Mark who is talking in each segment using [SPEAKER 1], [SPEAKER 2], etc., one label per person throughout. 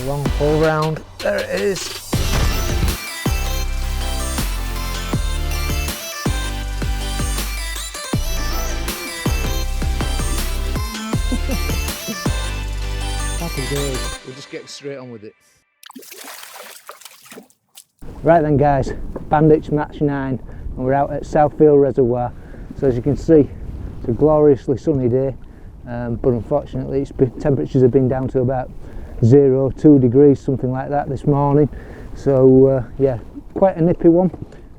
[SPEAKER 1] long pull round. There it is. Happy days. We're just getting straight on with it. Right then guys, Bandits match 9 and we're out at Southfield Reservoir. So as you can see, it's a gloriously sunny day, but unfortunately temperatures have been down to about 2 degrees, something like that this morning. So yeah, quite a nippy one.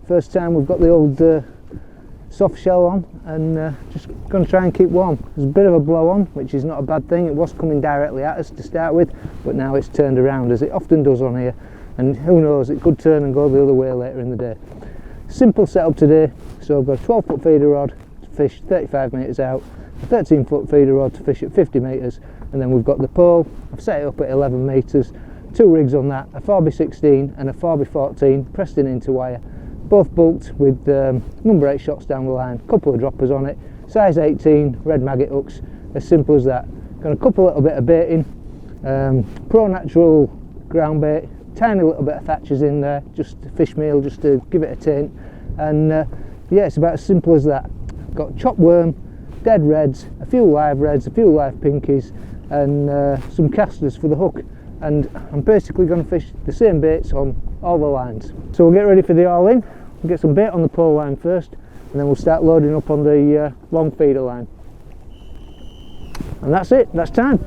[SPEAKER 1] First time we've got the old soft shell on, and just going to try and keep warm. There's a bit of a blow on, which is not a bad thing. It was coming directly at us to start with, but now it's turned around, as it often does on here, and who knows, it could turn and go the other way later in the day. Simple setup today. So I've got a 12-foot feeder rod to fish 35 metres out, a 13-foot feeder rod to fish at 50 metres, and then we've got the pole. I've set it up at 11 metres, 2 rigs on that, a 4x16 and a 4x14 pressed into wire, both bulked with number 8 shots down the line, couple of droppers on it, size 18 red maggot hooks, as simple as that. Got a couple little bit of baiting, pro natural ground bait, tiny little bit of thatchers in there, just fish meal, just to give it a taint, and yeah, it's about as simple as that. Got chopped worm, dead reds, a few live reds, a few live pinkies, and some casters for the hook, and I'm basically going to fish the same baits on all the lines. So we'll get ready for the all-in. We'll get some bait on the pole line first, and then we'll start loading up on the long feeder line. And that's it, that's time.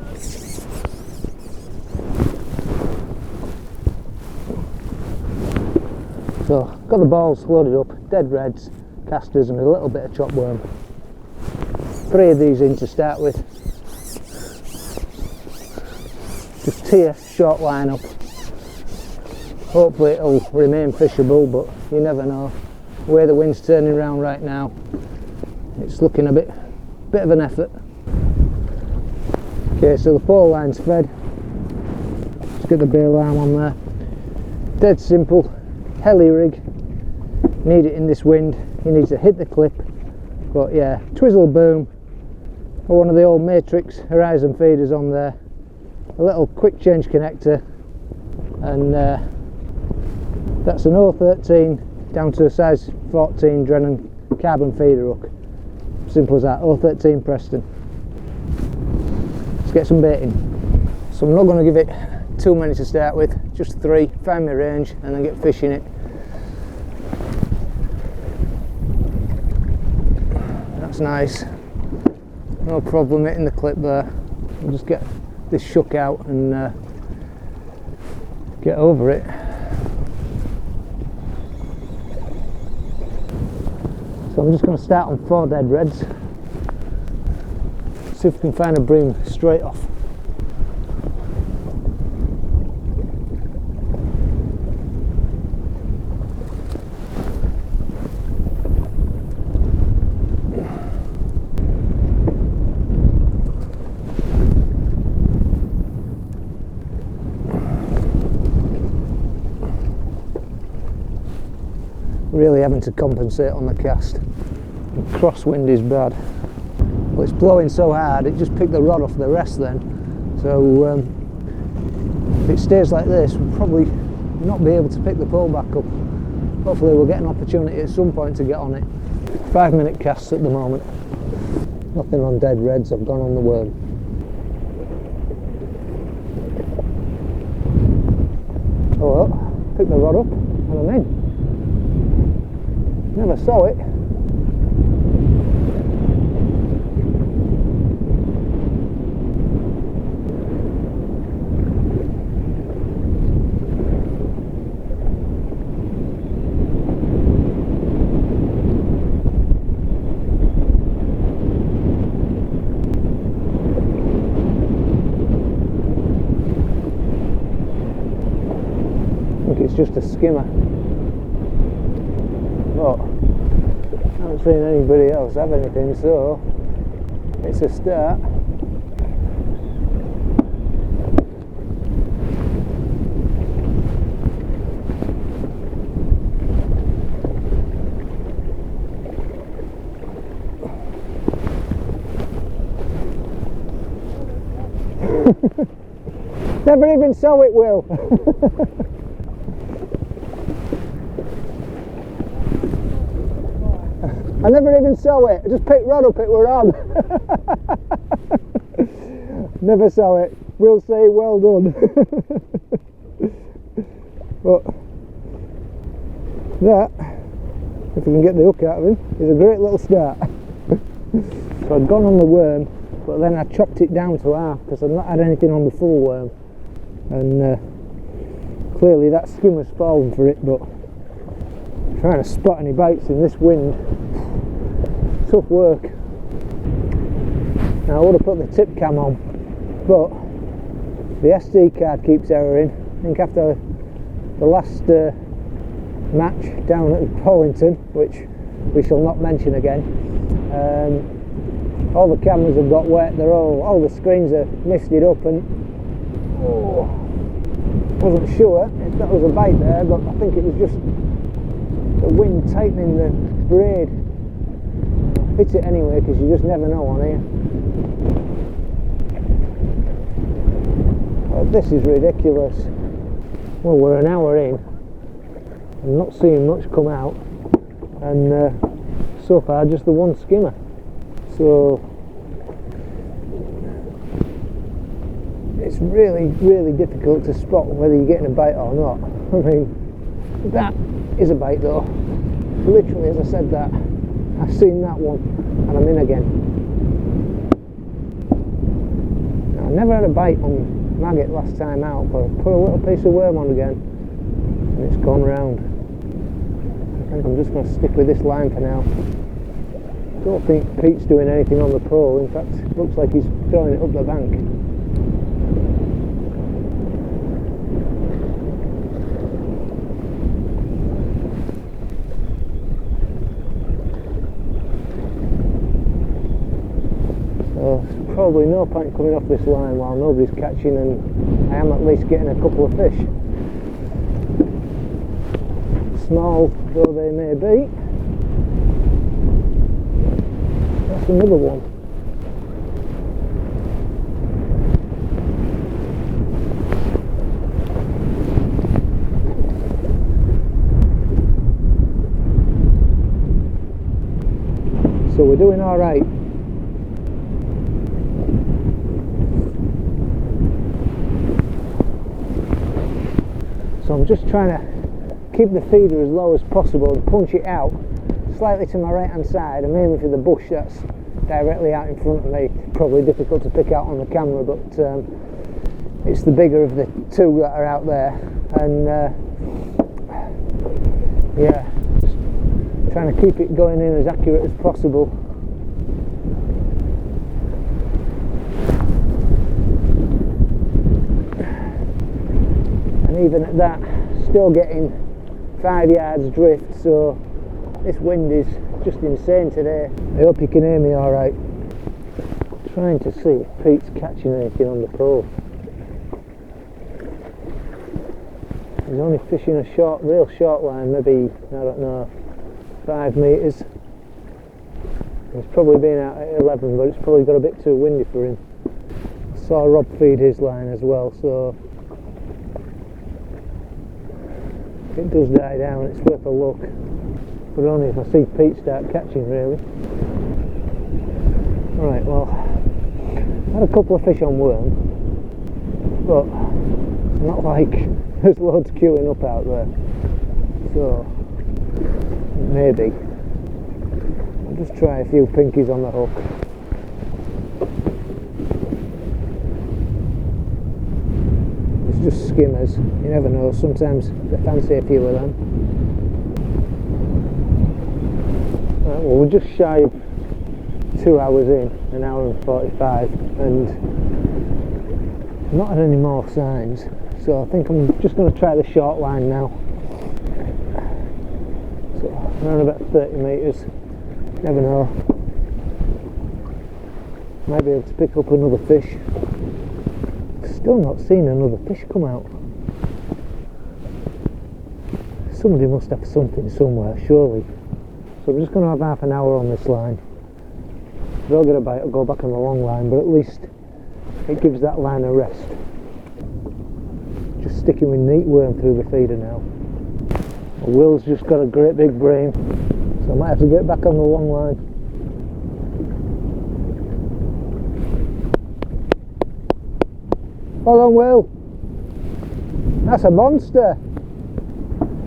[SPEAKER 1] So, got the balls loaded up, dead reds, casters and a little bit of chopped worm. 3 of these in to start with. Just tear short line up. Hopefully it'll remain fishable, but you never know. The way the wind's turning around right now, it's looking a bit of an effort. Okay, so the pole line's fed. Let's get the bail arm on there. Dead simple. Heli rig, need it in this wind, you need to hit the clip, but yeah, twizzle boom, or one of the old Matrix Horizon feeders on there, a little quick change connector, and that's an 013 down to a size 14 Drennan carbon feeder hook. Simple as that, 013 Preston. Let's get some bait in. So I'm not going to give it too many to start with, just 3, find my range and then get fishing it. That's nice, no problem hitting the clip there. I'll just get this shook out and get over it. So I'm just going to start on 4 dead reds, see if we can find a bream straight off. Really having to compensate on the cast. The crosswind is bad. Well, it's blowing so hard it just picked the rod off the rest then. So if it stays like this, we'll probably not be able to pick the pole back up. Hopefully we'll get an opportunity at some point to get on it. 5-minute casts at the moment. Nothing on dead reds, I've gone on the worm. Oh well, pick the rod up and I'm in. Never saw it. I think it's just a skimmer. But I haven't seen anybody else have anything, so it's a start. Never even saw it, Will. I never even saw it. I just picked rod up, it were on. Never saw it. We'll say well done. But that, if we can get the hook out of him, is a great little start. So I'd gone on the worm, but then I chopped it down to half because I'd not had anything on the full worm. And clearly that skimmer's fallen for it, but trying to spot any bites in this wind, tough work. Now I would have put the tip cam on, but the SD card keeps erroring. I think after the last match down at Pollington, which we shall not mention again, all the cameras have got wet. They're all the screens are misted up, and wasn't sure if that was a bite there, but I think it was just the wind tightening the braid. Hit it anyway, because you just never know on here. Oh, this is ridiculous. Well, we're an hour in. I'm not seeing much come out, and so far just the one skimmer. So it's really, really difficult to spot whether you're getting a bite or not. I mean, that is a bite though. Literally, as I said that, I've seen that one, and I'm in again. Now, I never had a bite on maggot last time out, but I put a little piece of worm on again, and it's gone round. I think I'm just going to stick with this line for now. Don't think Pete's doing anything on the pole. In fact, it looks like he's throwing it up the bank. So probably no point coming off this line while nobody's catching, and I am at least getting a couple of fish. Small though they may be. That's another one. So we're doing all right. So I'm just trying to keep the feeder as low as possible and punch it out slightly to my right hand side. I'm aiming for the bush that's directly out in front of me. Probably difficult to pick out on the camera, but it's the bigger of the two that are out there, and yeah, just trying to keep it going in as accurate as possible. And even at that, still getting 5 yards drift, so this wind is just insane today. I hope you can hear me alright. Trying to see if Pete's catching anything on the pole. He's only fishing a real short line, maybe, I don't know, 5 metres. He's probably been out at 11, but it's probably got a bit too windy for him. I saw Rob feed his line as well, so if it does die down, it's worth a look. But only if I see Pete start catching, really. Alright, well, I had a couple of fish on worm, but it's not like there's loads queuing up out there. So, maybe I'll just try a few pinkies on the hook. It's just skimmers, you never know, sometimes they fancy a few of them. Right, well, we're just shy of 2 hours in, an hour and 45, and I've not had any more signs, so I think I'm just going to try the short line now. So around about 30 metres, never know, might be able to pick up another fish. Still not seen another fish come out. Somebody must have something somewhere, surely. So I'm just going to have half an hour on this line. If I don't get a bite, I'll go back on the long line, but at least it gives that line a rest. just sticking with neat worm through the feeder now. Will's just got a great big bream, so I might have to get back on the long line. Hold on, Will. That's a monster.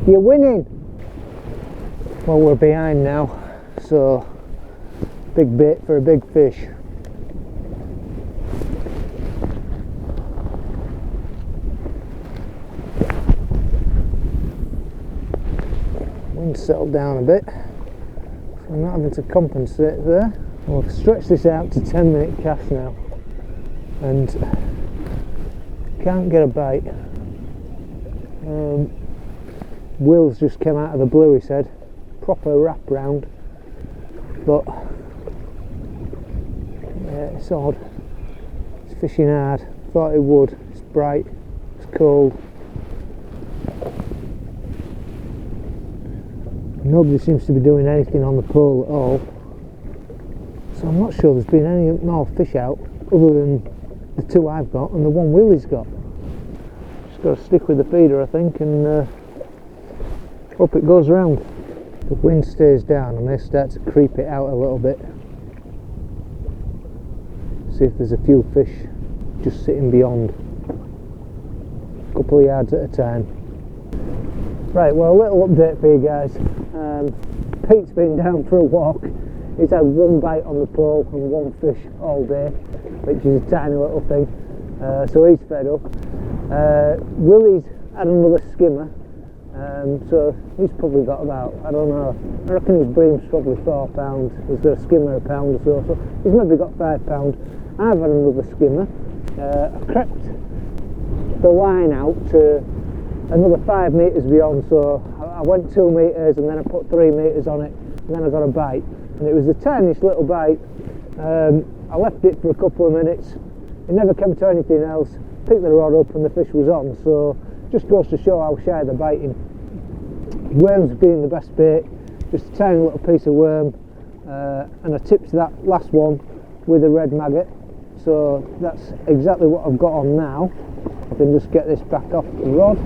[SPEAKER 1] You're winning. Well, we're behind now, so big bait for a big fish. Wind settled down a bit, so I'm not having to compensate there. I'll stretch this out to 10-minute cast now, and can't get a bite. Will's just came out of the blue, he said, proper wrap round, but yeah, it's odd. It's fishing hard. Thought it would. It's bright, it's cold. Nobody seems to be doing anything on the pole at all, so I'm not sure there's been any more fish out other than the two I've got and the one Willie's got. Just got to stick with the feeder, I think, and hope it goes round. The wind stays down and they start to creep it out a little bit. See if there's a few fish just sitting beyond, a couple of yards at a time. Right, well, a little update for you guys. Pete's been down for a walk. He's had one bite on the pole and one fish all day, which is a tiny little thing, so he's fed up. Willie's had another skimmer, so he's probably got about, I don't know, I reckon his bream's probably £4. He's got a skimmer a pound or so he's maybe got £5. I've had another skimmer. I crept the line out to another 5 metres beyond, so I went 2 metres and then I put 3 metres on it, and then I got a bite, and it was the tiniest little bite. I left it for a couple of minutes, it never came to anything else, picked the rod up and the fish was on, so just goes to show how shy they're biting. Worms being the best bait, just a tiny little piece of worm, and I tipped that last one with a red maggot, so that's exactly what I've got on now. I can just get this back off the rod,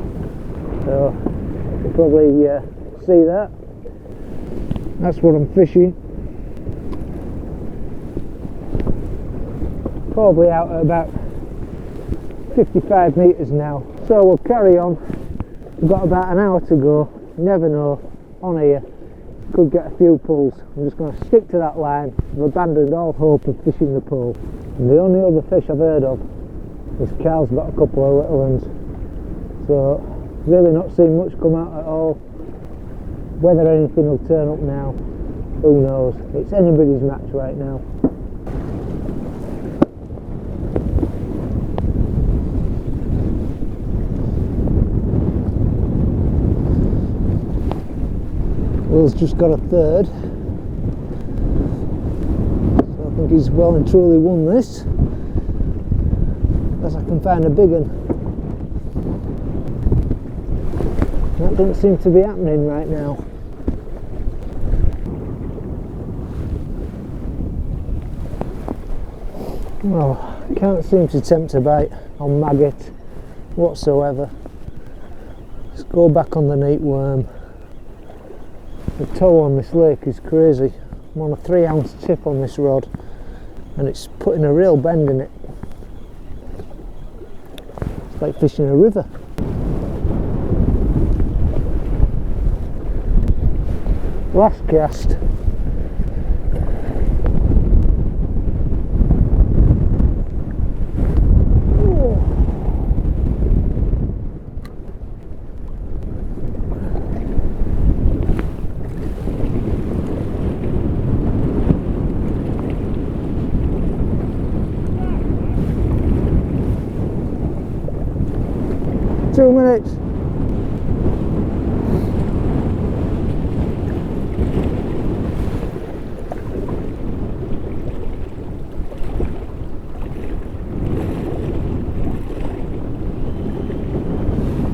[SPEAKER 1] so you can probably see that. That's what I'm fishing. Probably out at about 55 metres now, so we'll carry on. We've got about an hour to go. You never know, on here could get a few pulls. I'm just going to stick to that line. I've abandoned all hope of fishing the pole, and the only other fish I've heard of is Carl's got a couple of little ones, so really not seeing much come out at all. Whether anything will turn up now, who knows. It's anybody's match right now. Will's just got a third, so I think he's well and truly won this, unless I can find a big one. That doesn't seem to be happening right now. Well, I can't seem to tempt a bite on maggot whatsoever. Let's go back on the neat worm. The tow on this lake is crazy. I'm on a 3-ounce tip on this rod and it's putting a real bend in it. It's like fishing a river. Last cast. Two minutes.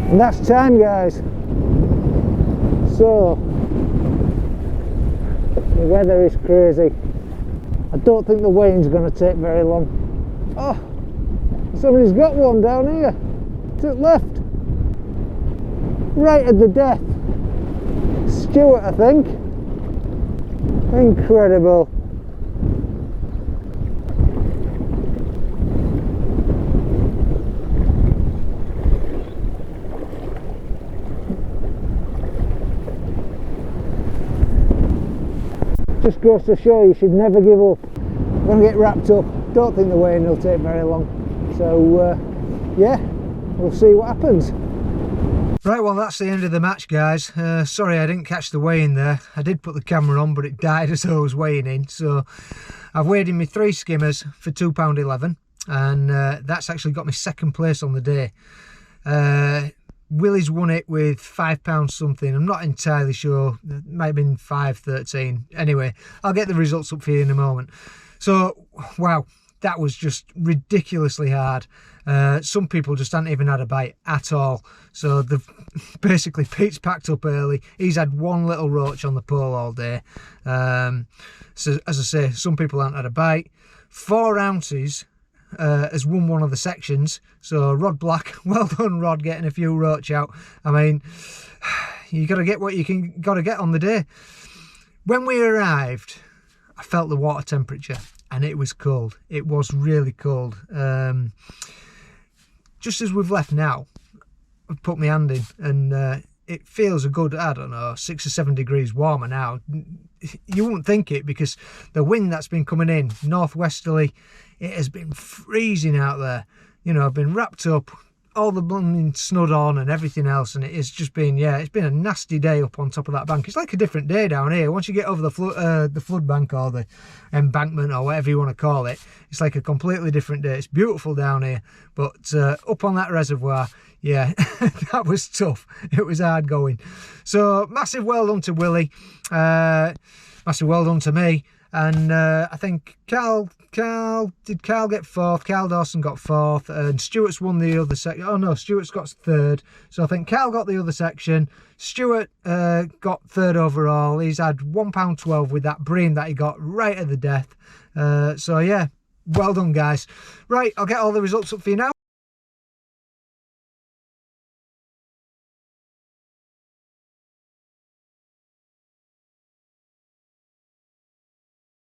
[SPEAKER 1] And that's time, guys. So the weather is crazy. I don't think the weighing's going to take very long. Oh, somebody's got one down here. To the left. right at the death. Stuart, I think. Incredible. Just goes to show you should never give up. I'm going to get wrapped up. Don't think the weighing will take very long. So yeah, we'll see what happens. Right, well that's the end of the match, guys. Sorry I didn't catch the weigh-in there. I did put the camera on, but it died as I was weighing in. So I've weighed in my 3 skimmers for £2.11, and that's actually got me 2nd place on the day. Willie's won it with £5 something. I'm not entirely sure. It might have been 5.13. Anyway, I'll get the results up for you in a moment. So, wow, that was just ridiculously hard. Some people just hadn't even had a bite at all. So basically Pete's packed up early. He's had 1 little roach on the pole all day. So as I say, some people haven't had a bite. 4 ounces has won one of the sections. So Rod Black, well done Rod, getting a few roach out. I mean, you got to get what you got to get on the day. When we arrived, I felt the water temperature, and it was cold. It was really cold. Just as we've left now, I've put my hand in, and it feels a good, I don't know, 6 or 7 degrees warmer now. You wouldn't think it, because the wind that's been coming in, northwesterly, it has been freezing out there. You know, I've been wrapped up, all the blooming snud on and everything else, and it's just been, yeah, it's been a nasty day up on top of that bank. It's like a different day down here. Once you get over the flood bank or the embankment or whatever you want to call it, it's like a completely different day. It's beautiful down here, but up on that reservoir, yeah, that was tough. It was hard going. So massive well done to Willie, massive well done to me, and I think did Carl get 4th? Carl Dawson got 4th, and Stuart's won the other section. Oh no, Stuart's got 3rd. So I think Carl got the other section. Stuart got 3rd overall. He's had £1.12 with that bream that he got right at the death. So yeah, well done guys. Right, I'll get all the results up for you now.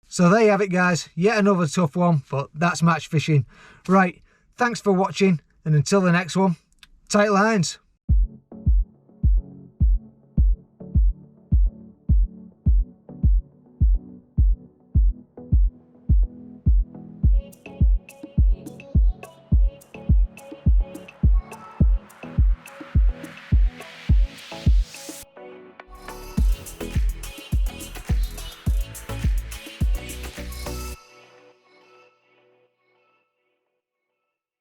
[SPEAKER 1] So there you have it guys, yet another tough one, but that's match fishing. Right, thanks for watching, and until the next one, tight lines.